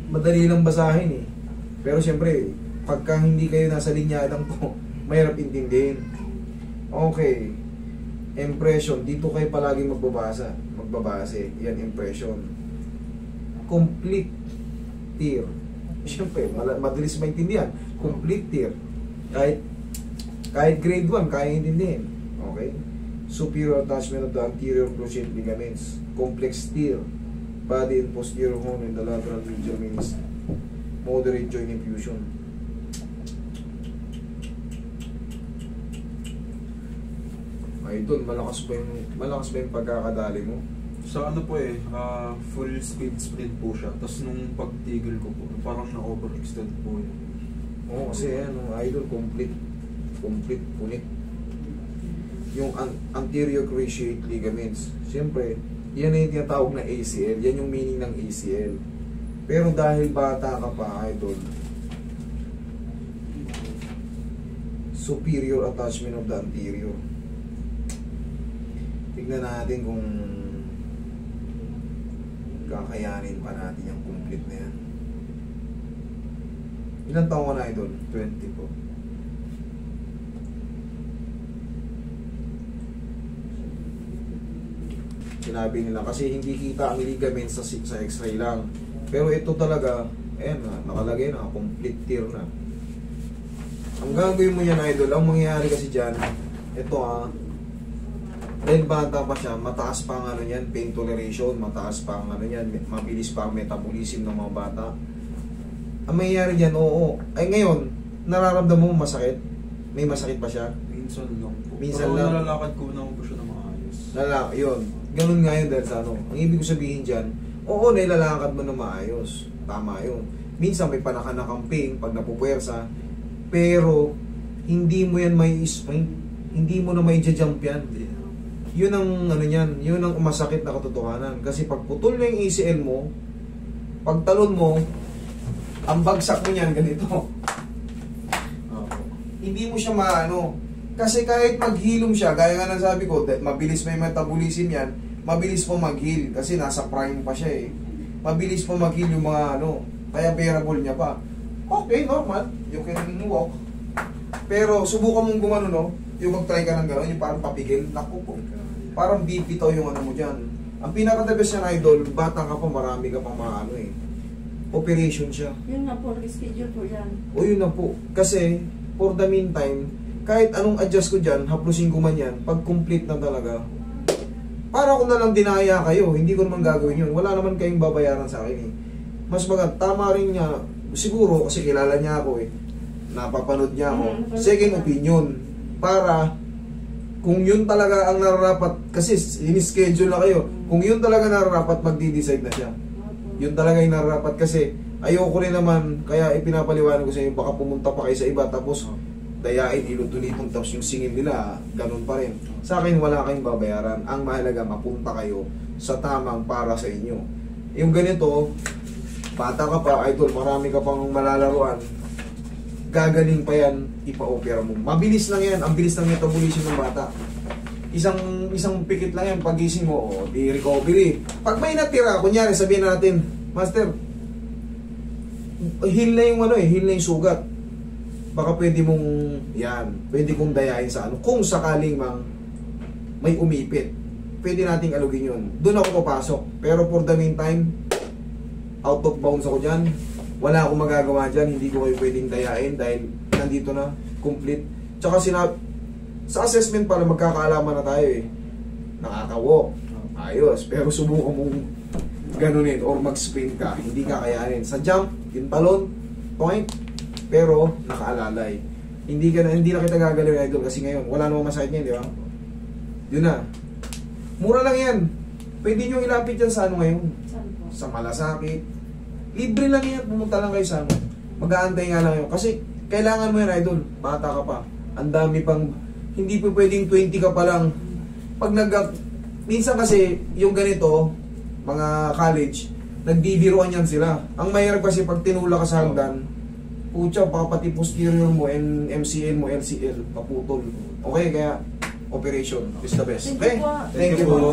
Madali lang basahin eh. Pero siyempre, pagka hindi kayo nasa linyadang ko, mahirap intindihin. Okay. Impression. Dito kayo palaging magbabase. Yan, impression. Complete tear. Siyempre, madalis maintindihan. Complete tear. Kahit grade 1, kaya intindihin. Okay? Superior attachment of the anterior cruciate ligaments. Complex tear. Body and posterior horn in the lateral medial means moderate joint effusion. Idol, malakas ba yung pagkakadali mo? Sa ano po full speed sprint po siya. Tapos nung pagtigil ko po, parang na-overextend po yun. Oo, kasi idol, complete, punit. Yung anterior cruciate ligaments. Siyempre, yan yung tinatawag na ACL. Yan yung meaning ng ACL. Pero dahil bata ka pa, idol, superior attachment of the anterior. Tignan natin kung kakayanin pa natin yung complete na yan. Ilan taon ka na, idol? 20 po. Sinabi nila kasi hindi kita ang ligaments sa x-ray lang. Pero ito talaga, ayan na, nakalagay na, complete tear na. Ang gagawin mo yan, idol, ang mangyayari kasi dyan, ito dahil bata pa siya, mataas pa ang pain toleration, mataas pa ang mabilis pa ang metabolism ng mga bata. Ang mangyayari dyan, ay ngayon, nararamdaman mo masakit? May masakit pa siya? Minsan lang po. Minsan pero lang. nalalakad ko na po siya na maayos. Yun. Ganun nga yun dahil sa Ang ibig ko sabihin dyan, nailalakad mo na maayos. Tama yun. Minsan may panakanakang pain pag napupuwersa, pero hindi mo yan hindi mo na may jump yan. Yun ang yun ang masakit na katotohanan. Kasi pag putol na yung ACL mo, pag talon mo, ang bagsak mo niyan ganito. Hindi mo siya kasi kahit maghilom siya, gaya nga ng sabi ko, mabilis may metabolism yan, mabilis po mag-heal kasi nasa prime pa siya eh. Mabilis po mag-heal yung mga kaya bearable niya pa. Okay, normal, you can walk. Pero subukan mong gumano, yung mag-try ka ng gano'n, yung parang papigil, naku po. Parang bibitaw yung mo dyan. Ang pinaka-the best yan, idol, bata ka pa, marami ka pang mga operation siya. Yun na po, schedule po yan. O yun na po. Kasi, for the meantime, kahit anong adjust ko dyan, haplusin ko man yan, pag complete na talaga, para ko na lang dinaya kayo, hindi ko naman gagawin yun. Wala naman kayong babayaran sa akin eh. Mas tama rin niya, siguro kasi kilala niya ako eh, napapanood niya ako, second opinion, para kung yun talaga ang nararapat, kasi in-schedule na kayo, kung yun talaga nararapat, magdi-decide na siya. Yun talaga yung nararapat kasi ayoko rin naman, kaya ipinapaliwanag ko sa inyo, baka pumunta pa kayo sa iba, tapos dayain, ilutulitong, tapos yung singin nila, ganun pa rin. Sa akin, wala kayong babayaran. Ang mahalaga, mapunta kayo sa tamang para sa inyo. Yung ganito, bata ka pa, idol, marami ka pang malalaruan, gagaling pa yan, ipa-opera mo. Mabilis lang yan, ang bilis ng metabolism ng bata. Isang pikit lang yan, pagising mo, di recovery. Pag may natira, kunyari sabihin natin, Master, heal na yung sugat. Baka pwede mong, pwede kong dayain sa kung sakaling may umipit, pwede nating alugin yun. Doon ako papasok. Pero for the meantime, out of bounds ako dyan. Wala akong magagawa dyan, hindi ko kayo pwedeng dayain dahil nandito na, complete. Tsaka sa assessment pala magkakaalaman na tayo eh. Nakaka-walk, ayos, pero subukan mong ganunin or mag-sprint ka, hindi kakayanin. Sa jump, yung talon, point, pero nakaalalay. Hindi na kita gagalawin, idol, kasi ngayon, wala namang masakit niyan, di ba? Yun na. Mura lang yan. Pwede nyo ilapit yan sa ngayon. Sa malasakit. Libre lang yan, pumunta lang kayo sa mag-aantay nga lang yun. Kasi kailangan mo yan, idol. Bata ka pa. Ang dami pang, hindi po pwedeng 20 ka pa lang. Minsan kasi, yung ganito, mga college, nagbibiruan yan sila. Ang mahirap kasi pag tinula ka sa hagdan, putya, baka pati posterior mo, MCL mo, LCL, paputol. Okay, kaya, operation is the best. Okay? Thank you po.